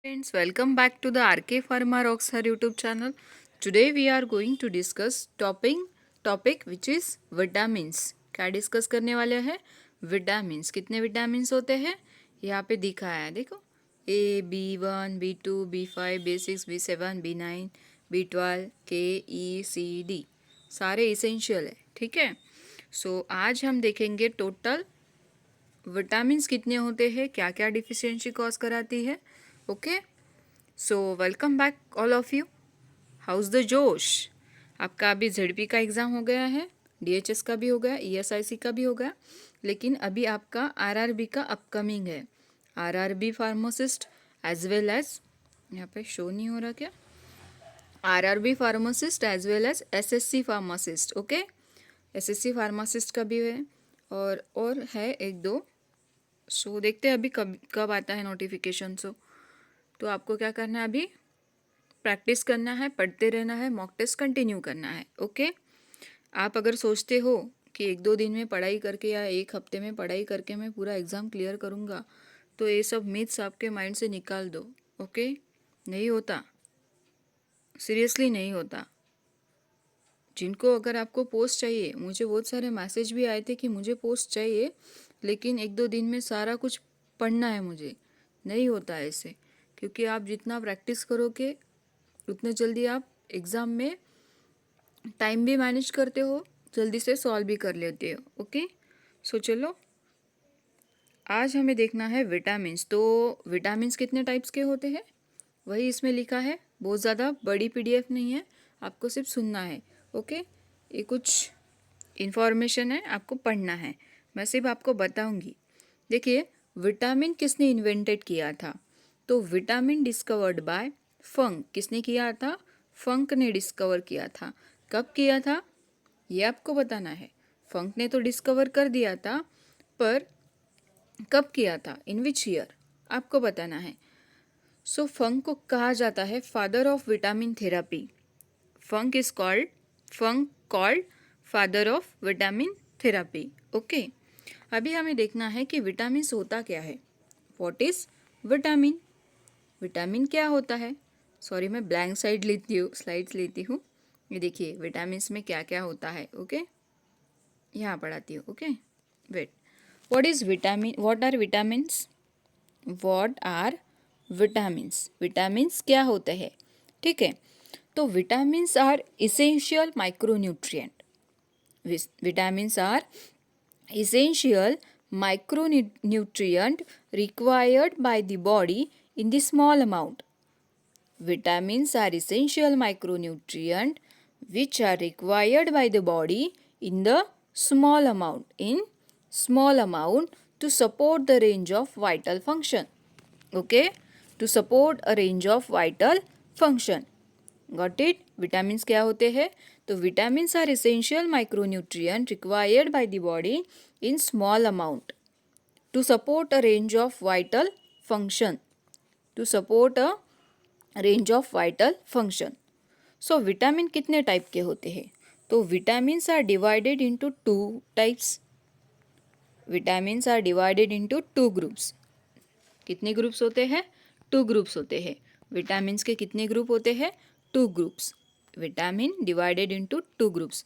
Friends, welcome back to the RK Pharma Rockstar YouTube channel. Today we are going to discuss topic which is vitamins. क्या discuss करने वाले हैं? Vitamins. कितने vitamins होते हैं? यहाँ पे दिखा है, देखो A B1 B2 B5 B6 B7 B9 B12 K E C D सारे इसेंशियल है. ठीक है. सो आज हम देखेंगे टोटल विटामिन्स कितने होते हैं, क्या क्या डिफिशियंसी कॉज कराती है. Okay, so welcome back all of you. House the जोश. आपका अभी ZP का एग्ज़ाम हो गया है, DHS का भी हो गया, ESIC का भी हो गया, लेकिन अभी आपका RRB का अपकमिंग है. RRB pharmacist as well as, यहाँ पे शो नहीं हो रहा क्या, RRB pharmacist as well as SSC pharmacist. Okay, SSC pharmacist का भी है और है एक दो. सो देखते हैं अभी कब आता है नोटिफिकेशन. तो आपको क्या करना है, अभी प्रैक्टिस करना है, पढ़ते रहना है, मॉक टेस्ट कंटिन्यू करना है. ओके, आप अगर सोचते हो कि एक दो दिन में पढ़ाई करके या एक हफ्ते में पढ़ाई करके मैं पूरा एग्ज़ाम क्लियर करूँगा, तो ये सब मिथ्स आपके माइंड से निकाल दो. ओके, नहीं होता, सीरियसली नहीं होता. जिनको अगर आपको पोस्ट चाहिए, मुझे बहुत सारे मैसेज भी आए थे कि मुझे पोस्ट चाहिए लेकिन एक दो दिन में सारा कुछ पढ़ना है मुझे. नहीं होता ऐसे, क्योंकि आप जितना प्रैक्टिस करोगे उतने जल्दी आप एग्ज़ाम में टाइम भी मैनेज करते हो, जल्दी से सॉल्व भी कर लेते हो. ओके, सो चलो आज हमें देखना है विटामिन्स. तो विटामिन्स कितने टाइप्स के होते हैं वही इसमें लिखा है. बहुत ज़्यादा बड़ी PDF नहीं है, आपको सिर्फ सुनना है. ओके, ये कुछ इन्फॉर्मेशन है, आपको पढ़ना है, मैं सिर्फ आपको बताऊंगी. देखिए, विटामिन किसने इन्वेंटेड किया था? तो विटामिन डिस्कवर्ड बाय फंक. किसने किया था? फंक ने डिस्कवर किया था. कब किया था ये आपको बताना है. फंक ने तो डिस्कवर कर दिया था, पर कब किया था, इन विच ईयर, आपको बताना है. सो फंक को कहा जाता है father of vitamin therapy. Funk is called father of vitamin therapy. Okay, अभी हमें देखना है कि विटामिन होता क्या है. What is vitamin? विटामिन क्या होता है? सॉरी, मैं ब्लैंक स्लाइड्स लेती हूँ. ये देखिए विटामिन में क्या क्या होता है. ओके, यहाँ पढ़ाती हूँ. Okay, wait. What is vitamin? What are vitamins? What are vitamins? Vitamins क्या होते हैं? ठीक है, तो विटामिन्स आर इसेंशियल माइक्रोन्यूट्रिएंट. विटामिन्स आर essential micronutrient required by the body in the small amount. Vitamins are essential micronutrient which are required by the body in the small amount to support the range of vital function. Okay, to support a range of vital function. Got it? Vitamins क्या होते हैं? तो vitamins are essential micronutrient required by the body in small amount to support a range of vital function. So vitamin कितने type के होते हैं? तो vitamins are divided into two types. Vitamins are divided into two groups. कितने groups होते हैं? Two groups होते हैं. विटामिन्स के कितने ग्रुप होते हैं? Two groups. Vitamin divided into two groups.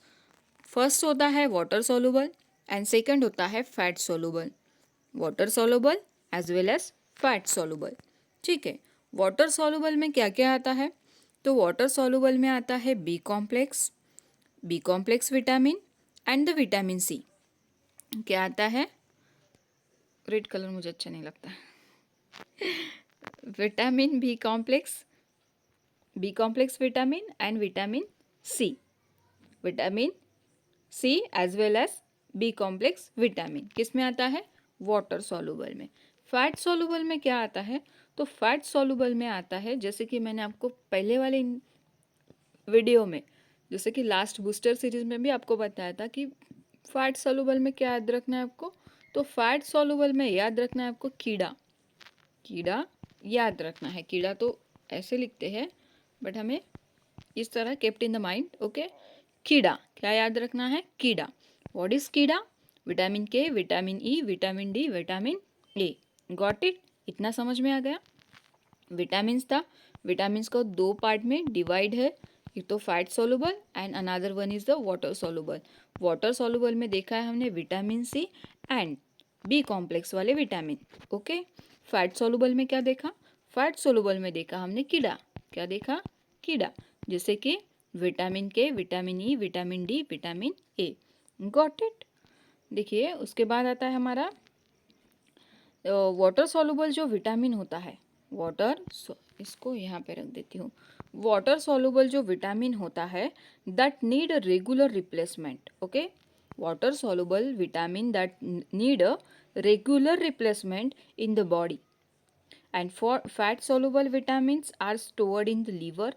First होता है वाटर सोलुबल एंड सेकंड होता है fat soluble. Water soluble as well as fat soluble. ठीक है, वाटर सोलुबल में क्या क्या आता है? तो वाटर सोलुबल में आता है B complex vitamin and the vitamin C. क्या आता है? रेड कलर मुझे अच्छा नहीं लगता. Vitamin B complex vitamin and vitamin C. Vitamin C as well as B complex vitamin किस में आता है? वाटर सोलुबल में. फैट सोलुबल में क्या आता है? तो फैट सोलुबल में आता है, जैसे कि मैंने आपको पहले वाले वीडियो में, जैसे कि लास्ट बूस्टर सीरीज में भी आपको बताया था कि फैट सोलुबल में क्या याद रखना है आपको. तो फैट सोलुबल में याद रखना है आपको कीड़ा याद रखना है. कीड़ा तो ऐसे लिखते हैं बट हमें इस तरह kept in the mind. Okay, कीड़ा क्या याद रखना है? कीड़ा. व्हाट इज कीड़ा? Vitamin K, vitamin E, vitamin D, vitamin A. Got it? इतना समझ में आ गया? विटामिन्स था, विटामिन्स को दो पार्ट में डिवाइड है, एक तो fat soluble and another one is the water soluble. Water soluble में देखा है हमने vitamin C and B complex वाले विटामिन। ओके, फैट सोलुबल में क्या देखा? फैट सोलुबल में देखा हमने कीड़ा। क्या देखा? कीड़ा, जैसे कि vitamin K, vitamin E, vitamin D, vitamin A. Got it. देखिए उसके बाद आता है हमारा वाटर सॉल्युबल जो विटामिन होता है, इसको यहाँ पे रख देती हूँ। वाटर सॉल्युबल जो विटामिन होता है that need a regular replacement. Okay, water soluble vitamin that need a regular replacement in the body, and for fat soluble vitamins are stored in the liver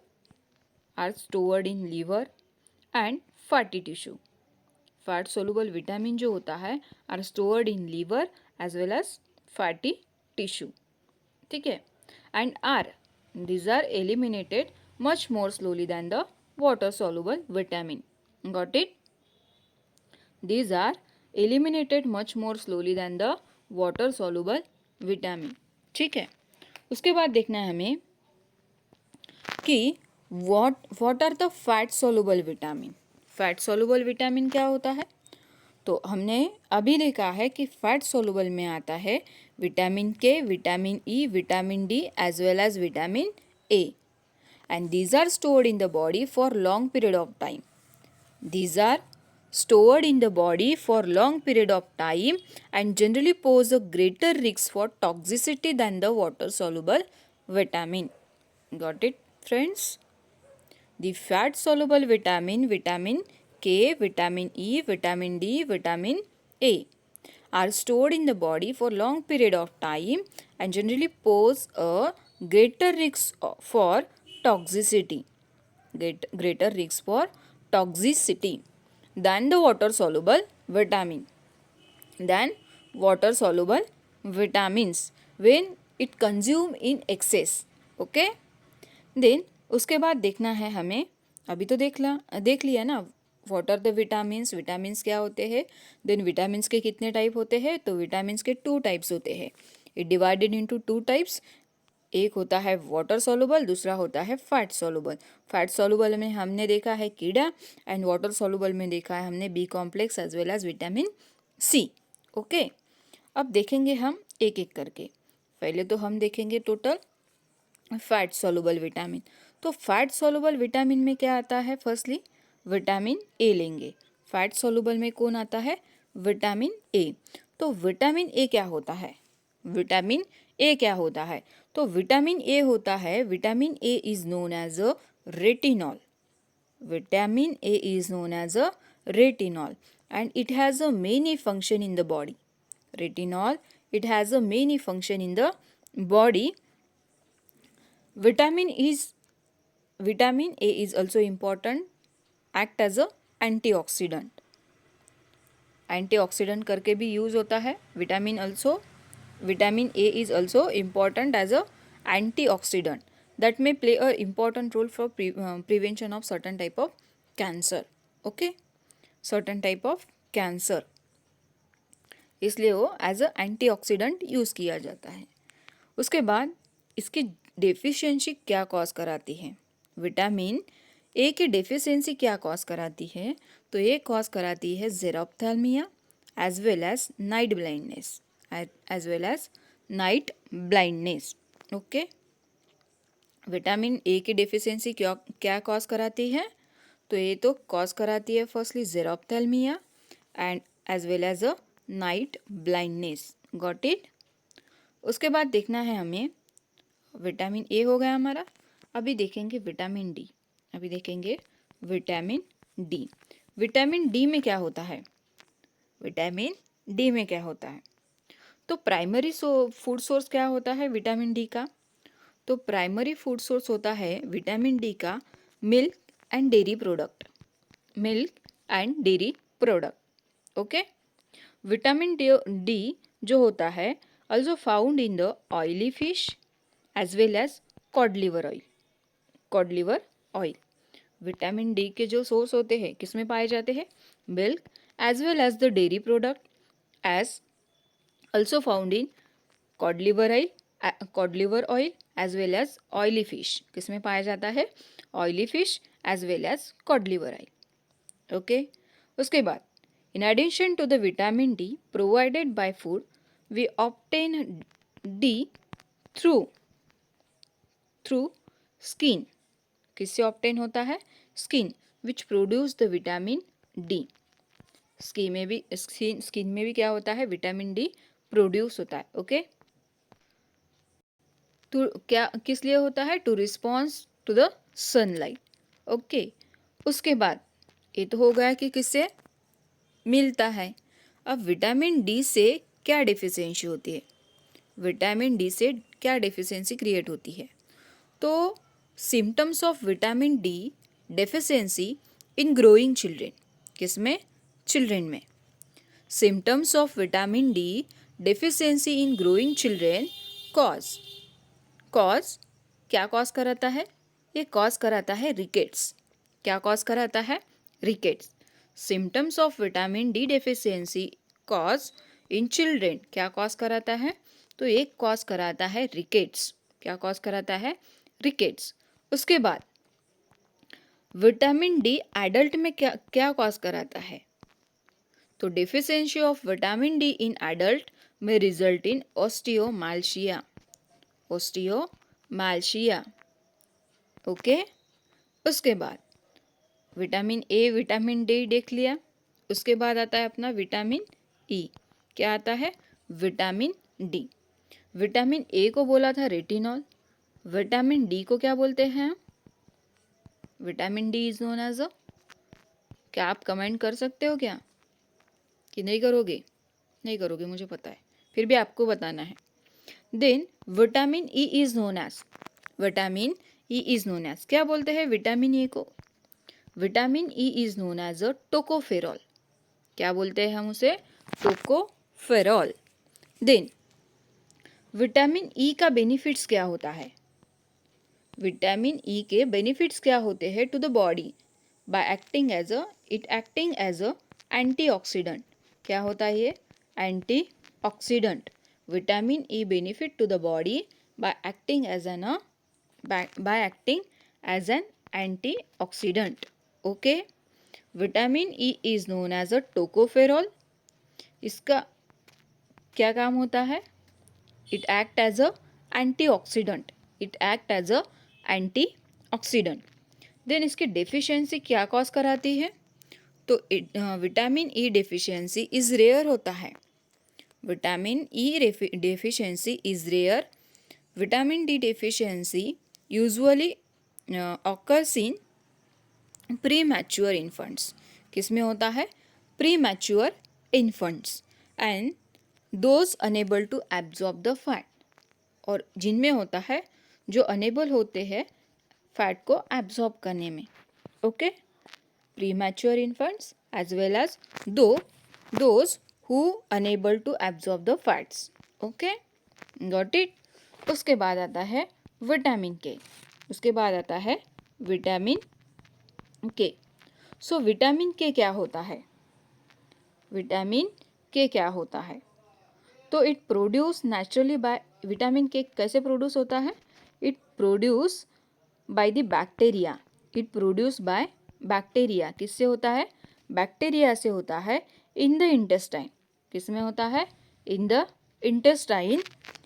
and fatty tissue. Fat soluble vitamin जो होता है are stored in liver as well as fatty tissue. ठीक है, and these are eliminated much more slowly than the water soluble vitamin. Got it? These are eliminated much more slowly than the water soluble vitamin. ठीक है, उसके बाद देखना है हमें कि what are the fat soluble vitamin. Fat soluble vitamin क्या होता है? तो हमने अभी देखा है कि फैट सोलुबल में आता है vitamin K, vitamin E, vitamin D as well as vitamin A, and these are stored in the body for long period of time. These are stored in the body for long period of time and generally pose a greater risk for toxicity than the water soluble vitamin. Got it, friends? The fat soluble vitamin, vitamin K, vitamin E, vitamin D, vitamin A are stored in the body for long period of time and generally pose a greater risk for toxicity. Greater risk for toxicity than the water soluble vitamin. Than water soluble vitamins when it consumed in excess. Okay? Then उसके बाद देखना है हमें, अभी तो देख लिया ना what are the vitamins, vitamins क्या होते हैं। देन विटामिन्स के कितने टाइप होते हैं? तो विटामिन्स के 2 टाइप्स होते हैं। It divided into 2 types. एक होता है वाटर सोलुबल, दूसरा होता है फैट सोलुबल। फैट सोलुबल में हमने देखा है कीड़ा एंड वाटर सोलुबल में देखा है हमने B complex as well as vitamin C. Okay, अब देखेंगे हम एक एक करके। पहले तो हम देखेंगे टोटल फैट सोलुबल विटामिन। तो फैट सोलुबल विटामिन में क्या आता है? फर्स्टली विटामिन ए लेंगे। फैट सोलुबल में कौन आता है? विटामिन ए। तो विटामिन ए क्या होता है? विटामिन ए क्या होता है? तो विटामिन ए होता है, vitamin A is known as a retinol. Vitamin A is known as a retinol and it has a many function in the body. Retinol, it has a many function in the body. Vitamin A is also important, act as a antioxidant. Antioxidant करके भी use होता है vitamin also. Vitamin A is also important as a antioxidant that may play a important role for prevention of certain type of cancer. Okay, certain type of cancer, इसलिए वो as a antioxidant use किया जाता है। उसके बाद इसकी deficiency क्या cause कराती है? विटामिन ए की डेफिशिएंसी क्या कॉज कराती है? तो ये कॉज कराती है xerophthalmia as well as night blindness, okay, vitamin A की डेफिशिएंसी क्या कॉज कराती है? तो ये तो कॉज कराती है firstly xerophthalmia and as well as a night blindness. Got it? उसके बाद देखना है हमें, विटामिन ए हो गया हमारा। अभी देखेंगे विटामिन डी। विटामिन डी में क्या होता है? विटामिन डी में क्या होता है? तो प्राइमरी फूड सोर्स क्या होता है विटामिन डी का? तो प्राइमरी फूड सोर्स होता है विटामिन डी का milk and dairy product. Okay, vitamin D जो होता है also found in the oily fish as well as cod liver oil. Vitamin D के जो सोर्स होते हैं किस में पाए जाते हैं? Milk as well as the dairy product as also found in cod liver oil as well as oily fish, किसमें पाया जाता है? Oily fish as well as cod liver oil. Okay, उसके बाद in addition to the vitamin D provided by food we obtain D through skin. किससे obtain होता है? Skin which produce the vitamin D. Skin में भी क्या होता है? विटामिन डी प्रोड्यूस होता है। ओके, तो क्या किस लिए होता है? To response to the sunlight. Okay, उसके बाद ये तो हो गया कि किससे मिलता है। अब विटामिन डी से क्या डिफिशियंसी होती है? विटामिन डी से क्या डिफिशियंसी क्रिएट होती है? तो symptoms of vitamin D deficiency in growing children, किसमें? चिल्ड्रेन में। Symptoms of vitamin D deficiency in growing children cause क्या कॉज कराता है? ये कॉज कराता है रिकेट्स। क्या कॉज कराता है? Rickets. Symptoms of vitamin D deficiency cause in children क्या कॉज कराता है? तो एक कॉज कराता है रिकेट्स। क्या कॉज कराता है? रिकेट्स। उसके बाद विटामिन डी एडल्ट में क्या क्या कॉज कराता है? तो deficiency of vitamin D in adult में रिजल्ट इन ऑस्टियोमाल्शिया। ओके, उसके बाद विटामिन ए, विटामिन डी देख लिया। उसके बाद आता है अपना विटामिन ई। क्या आता है? Vitamin D. विटामिन ए को बोला था रेटिनॉल, विटामिन डी को क्या बोलते हैं? Vitamin D is known as a, क्या आप कमेंट कर सकते हो क्या कि नहीं करोगे? नहीं करोगे, मुझे पता है, फिर भी आपको बताना है। Then vitamin E is known as, vitamin E is known as, क्या बोलते हैं विटामिन ई को? Vitamin E is known as a tocopherol. क्या बोलते हैं हम उसे? टोकोफेरॉल। देन विटामिन ई का बेनिफिट्स क्या होता है? विटामिन ई के बेनिफिट्स क्या होते हैं to the body? By acting as a, it acting as a antioxidant. क्या होता है ये? Antioxidant. Vitamin E benefit to the body by acting as an antioxidant. Okay, vitamin E is known as a tocopherol. इसका क्या काम होता है? It act as a antioxidant. It act as a antioxidant. Then इसकी deficiency क्या cause कराती है? तो vitamin E deficiency is rare होता है। Vitamin E deficiency is rare. Vitamin D deficiency usually occurs in premature infants. किस में होता है? Premature infants and those unable to absorb the fat, और जिनमें होता है जो अनेबल होते हैं फैट को एब्जॉर्ब करने में। Okay, premature infants as well as those who unable to absorb the fats. Okay, got it. उसके बाद आता है विटामिन के। उसके बाद आता है विटामिन के। सो विटामिन के क्या होता है? विटामिन के क्या होता है? तो it produce naturally bye, vitamin के कैसे प्रोड्यूस होता है? It produce by the bacteria. It produce by bacteria. किससे होता है? बैक्टीरिया से होता है इन द इंटेस्टाइन। किस में होता है? In the intestine.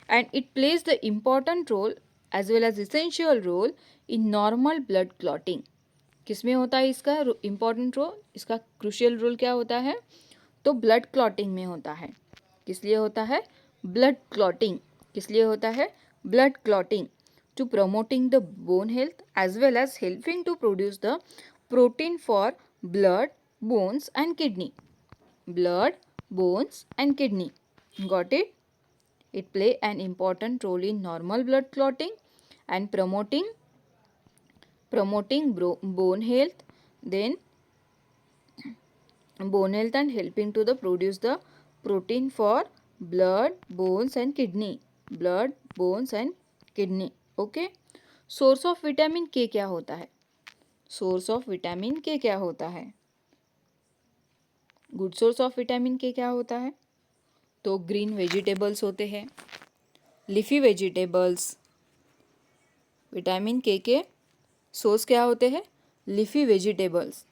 And it plays the important role as well as essential role in normal blood clotting. किस में होता है इसका इम्पॉर्टेंट रोल? इसका क्रूशियल रोल क्या होता है? तो ब्लड क्लॉटिंग में होता है। किस लिए होता है? Blood clotting. किस लिए होता है? Blood clotting to promoting the bone health as well as helping to produce the protein for blood, bones and kidney. Blood, bones and kidney. Got it? It play an important role in normal blood clotting and promoting bone health, then bone health and helping to the produce the protein for blood, bones and kidney. Blood, bones and kidney. Okay? Source of vitamin के क्या होता है? Source of vitamin के क्या होता है? Good source of vitamin के क्या होता है? तो ग्रीन वेजिटेबल्स होते हैं, लीफी वेजिटेबल्स, विटामिन के सोर्स क्या होते हैं? लीफी वेजिटेबल्स,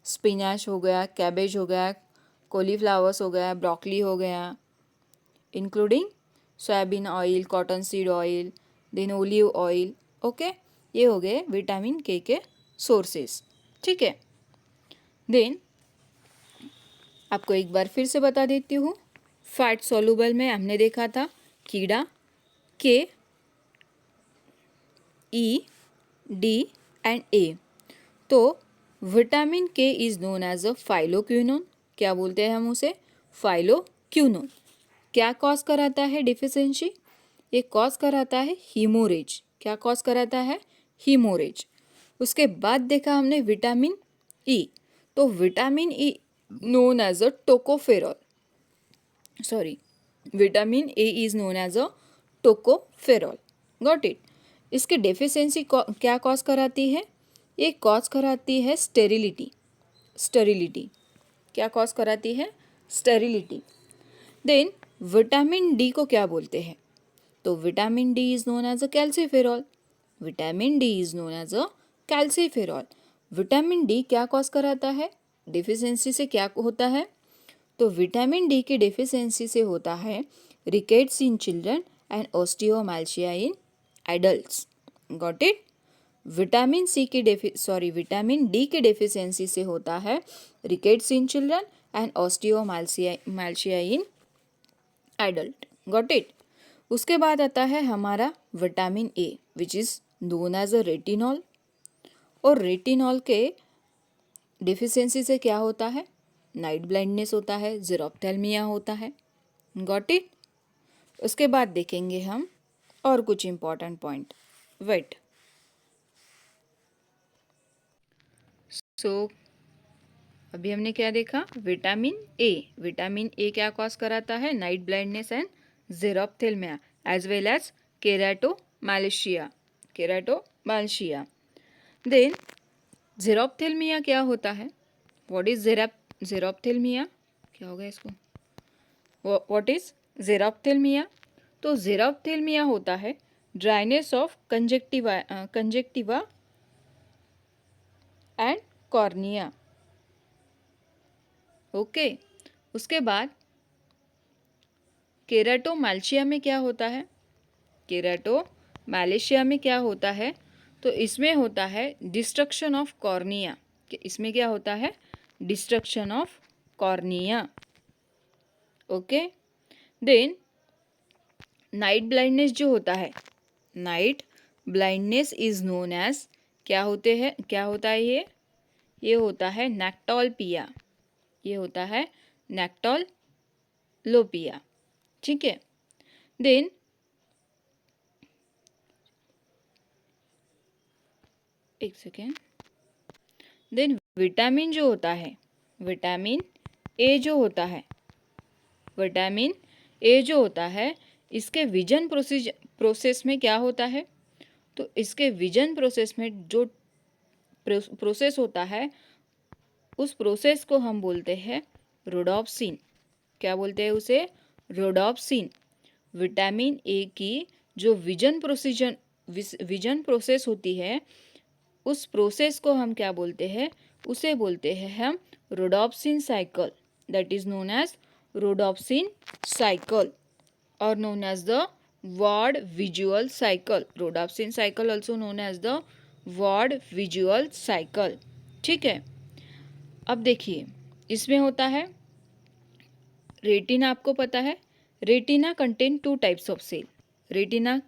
स्पिनच हो गया, कैबेज हो गया, कॉलीफ्लावर्स हो गया, ब्रोकली हो गया, including soybean oil, cotton seed oil, then olive oil. Okay, ये हो गए विटामिन के सोर्सेस। ठीक है, देन आपको एक बार फिर से बता देती हूँ। फैट सॉल्युबल में हमने देखा था कीड़ा, के, ई, डी एंड ए। तो vitamin K is known as a phylloquinone. क्या बोलते हैं हम उसे? फाइलोक्विनोन। क्या कॉज कराता है डिफिशियंसी? ये कॉज कराता है हीमोरेज। क्या कॉज कराता है? हीमोरेज। उसके बाद देखा हमने विटामिन ई। तो vitamin E known as a tocopherol. Sorry, vitamin A is known as a tocopherol. Got it? इसके डेफिशिएंसी क्या कॉज कराती है? ये कॉज कराती है स्टेरिलिटी। स्टेरिलिटी क्या कॉज कराती है? स्टेरिलिटी। देन विटामिन डी को क्या बोलते हैं? तो vitamin D is known as a calciferol. Vitamin D is known as a calciferol. Vitamin D क्या कॉज कराता है? डिफिशियंसी से क्या होता है? तो विटामिन डी की डिफिशियंसी से होता है rickets in children and osteomalacia in adults. Got it? Vitamin vitamin D की डिफिशियंसी से होता है rickets in children and osteomalacia in adult. Got it? उसके बाद आता है हमारा vitamin A which is known as a retinol. और रेटिनॉल के डिफिशियंसी से क्या होता है? नाइट ब्लाइंडनेस होता है, ज़ीरोफ्थेल्मिया होता है। Got it? उसके बाद देखेंगे हम और कुछ इम्पॉर्टेंट पॉइंट। वेट सो अभी हमने क्या देखा? Vitamin A. विटामिन ए क्या कॉज कराता है? Night blindness and xerophthalmia as well as keratomalacia. Keratomalacia. Then xerophthalmia क्या होता है? What is xerophthalmia? क्या होगा इसको? What is xerophthalmia? तो ज़ीरोफ्थेल्मिया होता है dryness of conjunctiva and cornea. Okay, उसके बाद केराटोमाल्शिया में क्या होता है? केराटोमालेशिया में क्या होता है? तो इसमें होता है डिस्ट्रक्शन ऑफ कॉर्निया। इसमें क्या होता है? Destruction of cornea. Okay, then night blindness जो होता है, night blindness is known as क्या होता है ये होता है नेक्टोल्पिया। ये होता है नेक्टोलोपिया। ठीक है, देन एक सेकेंड। देन विटामिन जो होता है, विटामिन ए जो होता है, विटामिन ए जो होता है, इसके विजन प्रोसेस में क्या होता है? तो इसके विजन प्रोसेस में जो प्रोसेस होता है, उस प्रोसेस को हम बोलते हैं रोडोप्सिन। क्या बोलते हैं उसे? रोडोप्सिन। विटामिन ए की जो विजन प्रोसेस होती है, उस प्रोसेस को हम क्या बोलते हैं? उसे बोलते हैं हम rhodopsin cycle. That is known as rhodopsin cycle or known as the word visual cycle. Rhodopsin cycle also known as the word visual cycle. ठीक है, अब देखिए इसमें होता है रेटिना। आपको पता है retina contain 2 types of cell. Retina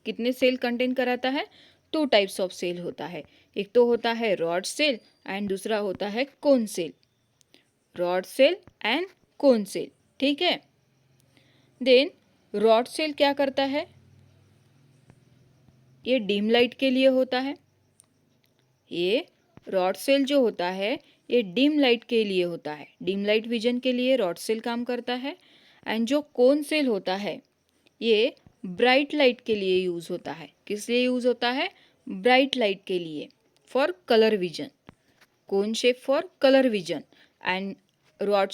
कितने सेल कंटेन कराता है? 2 टाइप्स ऑफ सेल होता है। एक तो होता है रॉड सेल एंड दूसरा होता है cone cell. Rod cell and cone cell. ठीक है, देन रॉड सेल क्या करता है? ये डिम लाइट के लिए होता है। ये रॉड सेल जो होता है ये डिम लाइट के लिए होता है। डिम लाइट विजन के लिए रॉड सेल काम करता है। एंड जो कोन सेल होता है ये ब्राइट लाइट के लिए यूज़ होता है। किस लिए यूज़ होता है? ब्राइट लाइट के लिए, for colour vision. Cone shape for colour vision and rod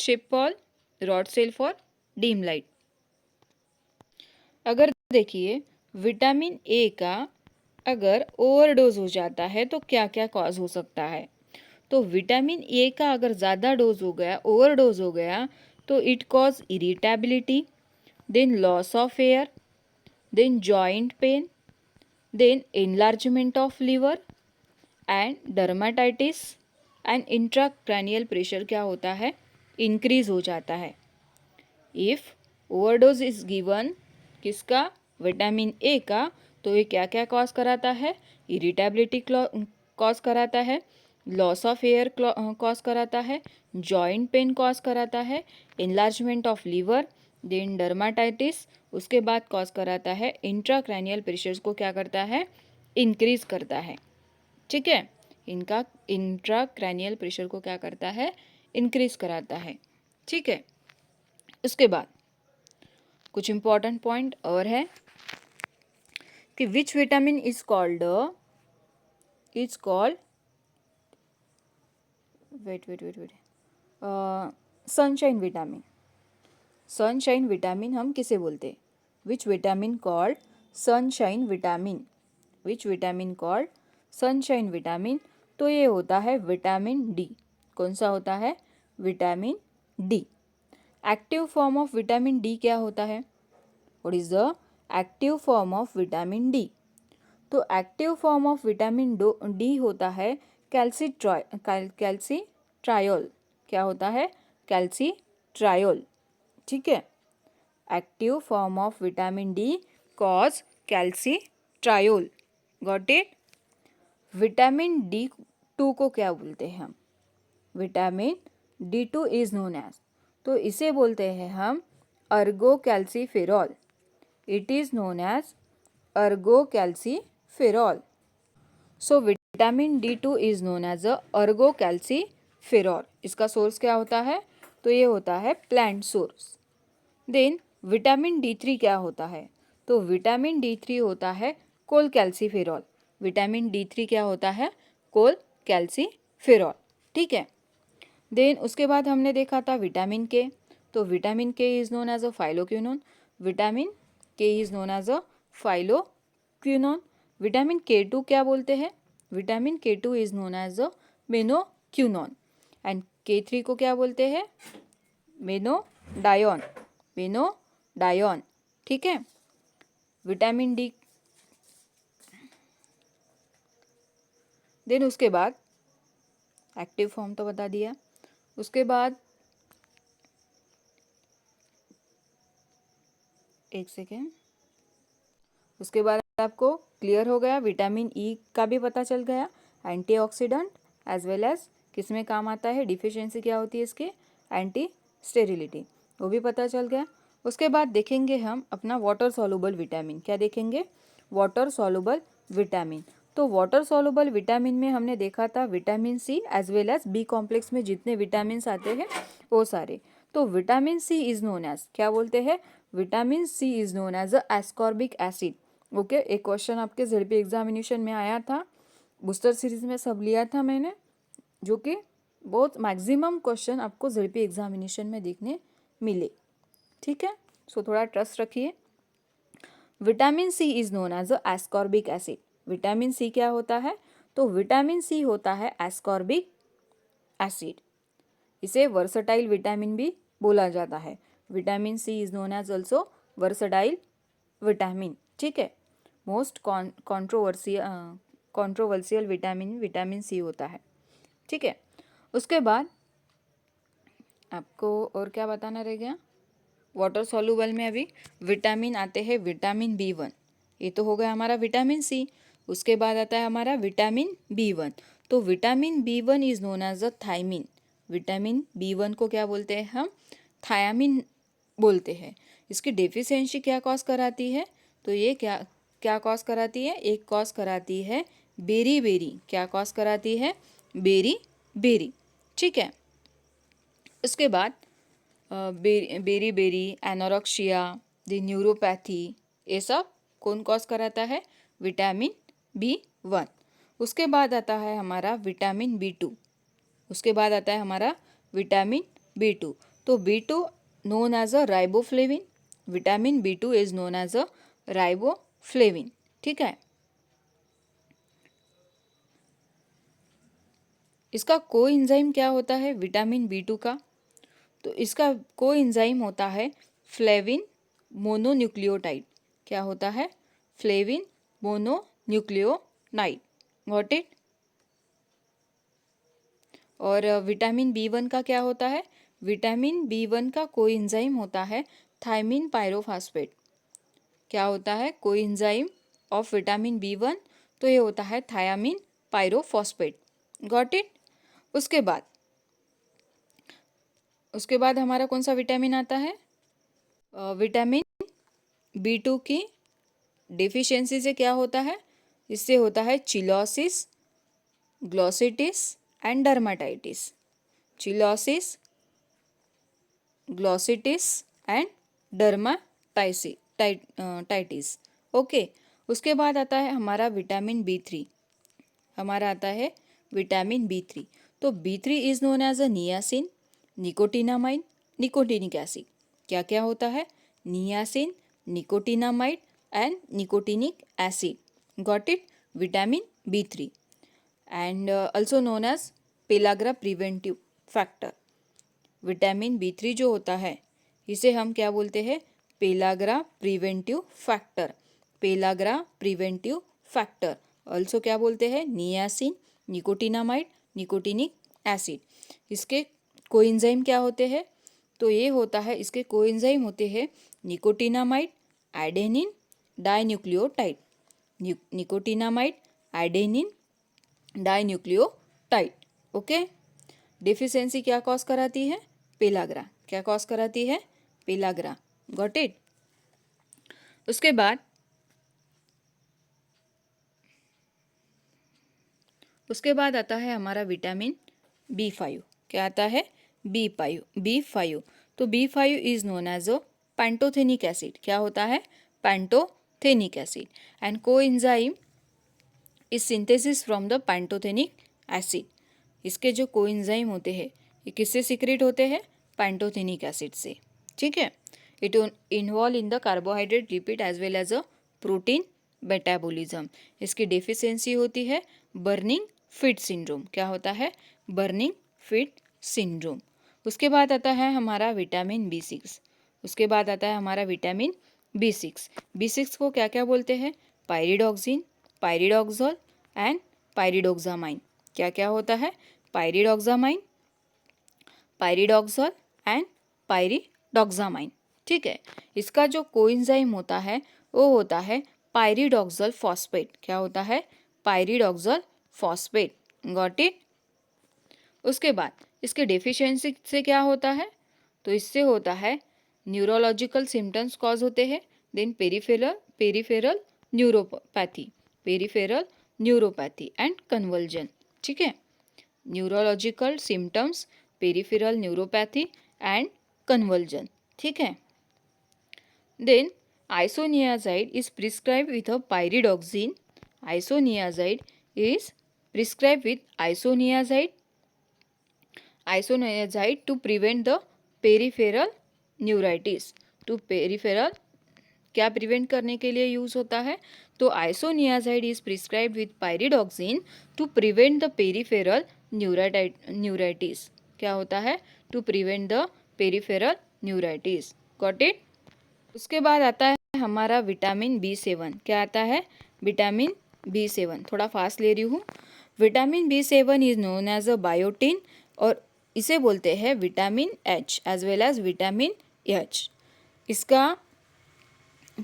cell for dim light. अगर देखिए विटामिन ए का अगर ओवरडोज हो जाता है तो क्या क्या कॉज हो सकता है? तो विटामिन ए का अगर ज़्यादा डोज हो गया, ओवरडोज हो गया, तो it cause irritability, then loss of hair, then joint pain, then enlargement of liver and dermatitis and intracranial pressure क्या होता है? इंक्रीज हो जाता है। इफ़ ओवरडोज इज गिवन किसका? विटामिन ए का, तो ये क्या क्या कॉज कराता है? इरिटेबिलिटी कॉज कराता है, लॉस ऑफ एयर कॉज कराता है, जॉइंट पेन कॉज कराता है, enlargement of liver, then dermatitis, उसके बाद कॉज कराता है इंट्राक्रैनियल प्रेशर्स को क्या करता है? इंक्रीज करता है। ठीक है, इनका इंट्राक्रैनियल प्रेशर को क्या करता है? इंक्रीज कराता है। ठीक है, उसके बाद कुछ इंपॉर्टेंट पॉइंट और है कि विच विटामिन इज कॉल्ड वेट सनशाइन विटामिन। सनशाइन विटामिन हम किसे बोलते हैं? Which vitamin called sunshine vitamin? Which vitamin called sunshine vitamin? तो ये होता है विटामिन डी। कौन सा होता है? Vitamin D. Active form of vitamin D क्या होता है? What is the active form of vitamin D? तो active form of vitamin D होता है कैल्सीट्रायोल। क्या होता है? कैल्सीट्रायोल। ठीक है, active form of vitamin D cause calcitriol. Got it? Vitamin D two को क्या बोलते हैं हम? Vitamin D two is known as, तो इसे बोलते हैं हम ergocalciferol. It is known as ergocalciferol. So vitamin D two is known as a ergocalciferol. इसका सोर्स क्या होता है? तो ये होता है plant source. Then vitamin D three क्या होता है? तो विटामिन डी थ्री होता है cholecalciferol. Vitamin D three क्या होता है? Cholecalciferol. ठीक है, देन उसके बाद हमने देखा था विटामिन के। तो vitamin K is known as a phylloquinone. Vitamin K is known as a phylloquinone. Vitamin K two क्या बोलते हैं? Vitamin K two is known as a menaquinone. And K three को क्या बोलते हैं? मेनोडायोन। मेनोडायोन। ठीक है, विटामिन डी। देन उसके बाद एक्टिव फॉर्म तो बता दिया। उसके बाद एक सेकेंड, उसके बाद आपको क्लियर हो गया, विटामिन ई का भी पता चल गया, एंटीऑक्सीडेंट एज वेल एज किस में काम आता है, डिफिशियंसी क्या होती है इसके, एंटी स्टेरिलिटी, वो भी पता चल गया। उसके बाद देखेंगे हम अपना वाटर सॉल्युबल विटामिन। क्या देखेंगे? Water soluble vitamin. तो वाटर सॉल्युबल विटामिन में हमने देखा था vitamin C as well as B complex में जितने विटामिन आते हैं वो सारे। तो vitamin C is known as, क्या बोलते हैं? Vitamin C is known as a ascorbic acid. Okay, एक क्वेश्चन आपके जेडपी एग्जामिनेशन में आया था, बूस्टर सीरीज में सब लिया था मैंने, जो कि बहुत मैक्सिमम क्वेश्चन आपको जेडपी एग्जामिनेशन में देखने मिले। ठीक है, सो थोड़ा ट्रस्ट रखिए। Vitamin C is known as a ascorbic acid. Vitamin C क्या होता है? तो विटामिन सी होता है एस्कॉर्बिक एसिड। इसे वर्सटाइल विटामिन भी बोला जाता है। Vitamin C is known as also versatile vitamin. ठीक है, most controversial vitamin vitamin C होता है। ठीक है, उसके बाद आपको और क्या बताना रह गया? वाटर सॉल्युबल में अभी विटामिन आते हैं विटामिन बी1। ये तो हो गया हमारा विटामिन सी। उसके बाद आता है हमारा विटामिन बी1। तो vitamin B one is known as a thiamine. Vitamin B one को क्या बोलते हैं हम? थायामिन बोलते हैं। इसकी डेफिशिएंसी क्या कॉज कराती है? तो ये क्या क्या कॉज कराती है? एक कॉज कराती है बेरी बेरी। क्या कॉज कराती है? Beriberi. ठीक है, उसके बाद beriberi, anorexia, the neuropathy, ये सब कौन कॉज कराता है? Vitamin B one. उसके बाद आता है हमारा विटामिन बी2। उसके बाद आता है हमारा विटामिन बी2। तो B two known as a riboflavin. Vitamin B two is known as a riboflavin. ठीक है, इसका कोएंजाइम क्या होता है विटामिन B2 का? तो इसका कोएंजाइम होता है फ्लेविन मोनोन्यूक्लियोटाइड। क्या होता है? Flavin mononucleotide. Got it? और विटामिन B1 का क्या होता है? विटामिन B1 का कोएंजाइम होता है थायमिन पायरोफॉस्फेट। क्या होता है कोएंजाइम ऑफ विटामिन B1? तो ये होता है थायामिन पायरोफॉस्फेट। Got it? उसके बाद हमारा कौन सा विटामिन आता है? विटामिन B2 की डिफिशियंसी से क्या होता है? इससे होता है cheilosis, glossitis and dermatitis. Cheilosis, glossitis and dermatitis. Okay, उसके बाद आता है हमारा विटामिन B3। हमारा आता है विटामिन B3। तो B3 is known as a niacin, nicotinamide, nicotinic acid. क्या क्या होता है? Niacin, nicotinamide and nicotinic acid. Got it? Vitamin B3 and also known as pellagra preventive factor. Vitamin B3 जो होता है इसे हम क्या बोलते हैं? Pellagra preventive factor. Pellagra preventive factor also क्या बोलते हैं? Niacin, nicotinamide, nicotinic acid. इसके कोएंजाइम क्या होते हैं? तो ये होता है, इसके कोएंजाइम होते हैं nicotinamide, adenine dinucleotide. Nicotinamide, adenine dinucleotide. Okay, deficiency क्या कॉज कराती है? पेलाग्रा। क्या कॉज कराती है? पेलाग्रा। Got it? उसके बाद आता है हमारा विटामिन B5। क्या आता है? B5। तो B5 is known as a pantothenic acid. क्या होता है? Pantothenic acid and coenzyme is synthesis from the pantothenic acid. इसके जो कोएंजाइम होते हैं ये किससे सीक्रेट होते हैं? पैंटोथेनिक एसिड से। ठीक है, it involve in the carbohydrate lipid as well as a protein metabolism. इसकी डेफिशिएंसी होती है बर्निंग फिट सिंड्रोम। क्या होता है? Burning feet syndrome. उसके बाद आता है हमारा विटामिन B6। उसके बाद आता है हमारा विटामिन B6। B6 को क्या क्या बोलते हैं? Pyridoxine, pyridoxol and pyridoxamine. क्या क्या होता है? Pyridoxamine, pyridoxol and pyridoxamine. ठीक है, इसका जो कोएंजाइम होता है वो होता है पायरिडोक्सोल फॉस्फेट। क्या होता है? पायरिडोक्सोल फॉस्फेट। Got it? उसके बाद इसके डेफिशिएंसी से क्या होता है? तो इससे होता है न्यूरोलॉजिकल सिम्टम्स कॉज होते हैं। Then peripheral neuropathy and convulsion. ठीक है, neurological symptoms, peripheral neuropathy and convulsion. ठीक है, then isoniazid is prescribed with a pyridoxine. Isoniazid is prescribed with isoniazid to prevent the peripheral neuritis. To peripheral क्या prevent करने के लिए use होता है? तो isoniazid is prescribed with pyridoxine to prevent the peripheral neuritis. क्या होता है? To prevent the peripheral neuritis. Got it? उसके बाद आता है हमारा विटामिन B7। क्या आता है? Vitamin B7। थोड़ा फास्ट ले रही हूँ। Vitamin B7 is known as a biotin और इसे बोलते हैं vitamin H as well as vitamin H। इसका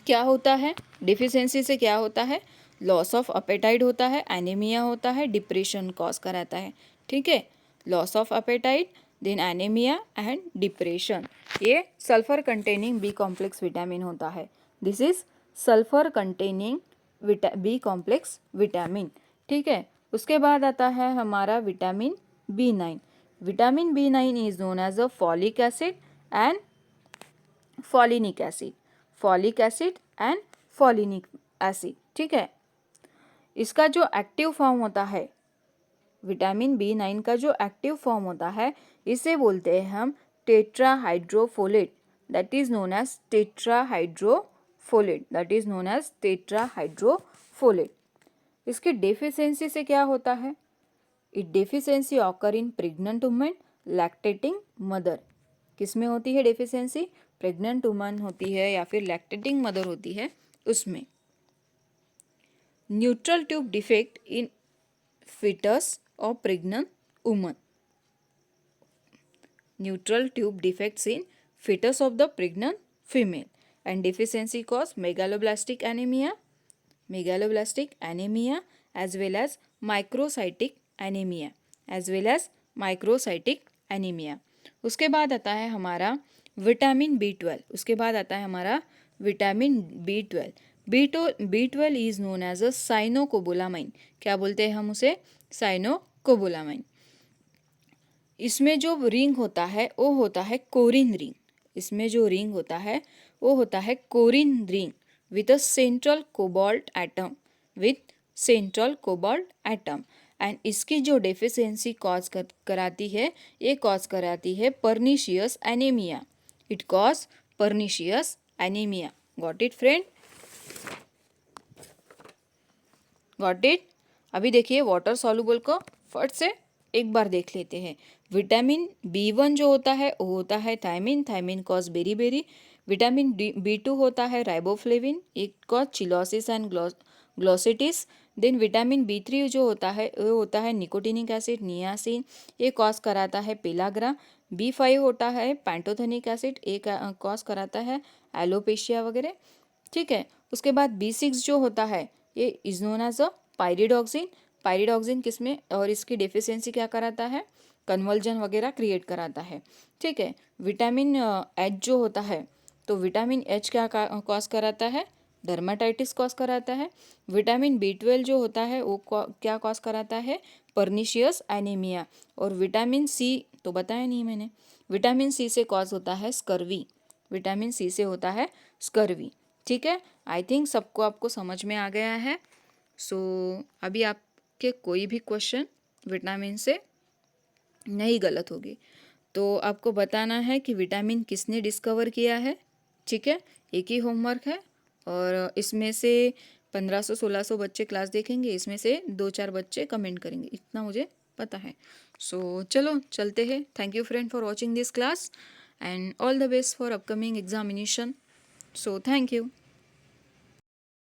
क्या होता है? डिफिशियंसी से क्या होता है? लॉस ऑफ अपेटाइट होता है, एनीमिया होता है, डिप्रेशन कॉज कराता है। ठीक है, loss of appetite, then anaemia and depression. ये sulphur containing B complex vitamin होता है। This is sulphur containing B complex vitamin. ठीक है, उसके बाद आता है हमारा vitamin B9। Vitamin B9 is known as a folic acid and folinic acid. Folic acid and folinic acid. ठीक है, इसका जो एक्टिव फॉर्म होता है, विटामिन B9 का जो एक्टिव फॉर्म होता है इसे बोलते हैं हम tetrahydrofolate. That is known as tetrahydrofolate. इसकी डेफिशिएंसी से क्या होता है? It deficiency occur in pregnant women, lactating mother. किस में होती है डेफिशिएंसी? प्रेग्नेंट वुमन होती है या फिर लैक्टेटिंग मदर होती है उसमें। Neutral tube defect in fetus or pregnant woman. Neutral tube defects in fetus of the pregnant female, and deficiency cause megaloblastic anemia as well as microcytic anemia. उसके बाद आता है हमारा विटामिन B12। उसके बाद आता है हमारा vitamin B12। B12 is known as a cyanocobalamin. क्या बोलते हैं हम उसे? साइनोकोबोलामाइन। इसमें जो रिंग होता है वो होता है कोरिन रिंग। इसमें जो रिंग होता है वो होता है corrin ring with a central cobalt atom. And इसकी जो डेफिशिएंसी कॉज कराती है, ये कॉज कराती है pernicious anaemia. It cause pernicious anaemia. Got it friend? Got it? अभी देखिए वाटर सॉल्युबल को फट से एक बार देख लेते हैं। विटामिन B1 जो होता है वो होता है thiamine cause beriberi. Vitamin B2 होता है riboflavin, it cause cheilosis and glossitis. Then vitamin B3 जो होता है वो होता है निकोटिनिक एसिड, नियासिन, ये कॉज कराता है पेलाग्रा। B5 होता है पैंटोथेनिक एसिड, ये कॉज कराता है एलोपेशिया वगैरह। ठीक है। उसके बाद B6 जो होता है ये is known as a pyridoxine किसमें, और इसकी डेफिशिएंसी क्या कराता है? कन्वर्जन वगैरह क्रिएट कराता है। ठीक है। विटामिन H जो होता है, तो विटामिन H क्या कॉज कराता है? डर्माटाइटिस कॉज कराता है। विटामिन B12 जो होता है वो क्या कॉज कराता है? Pernicious anaemia. और विटामिन C तो बताया नहीं मैंने। विटामिन C से कॉज होता है स्कर्वी। विटामिन C से होता है स्कर्वी। ठीक है। आई थिंक सबको आपको समझ में आ गया है। सो अभी आपके कोई भी क्वेश्चन विटामिन से नहीं गलत होगी तो आपको बताना है कि विटामिन किसने डिस्कवर किया है। ठीक है। एक ही होमवर्क है और इसमें से 1500-1600 बच्चे क्लास देखेंगे, इसमें से 2-4 बच्चे कमेंट करेंगे, इतना मुझे पता है। सो चलो चलते हैं। Thank you friend for watching this class and all the best for upcoming examination. So thank you.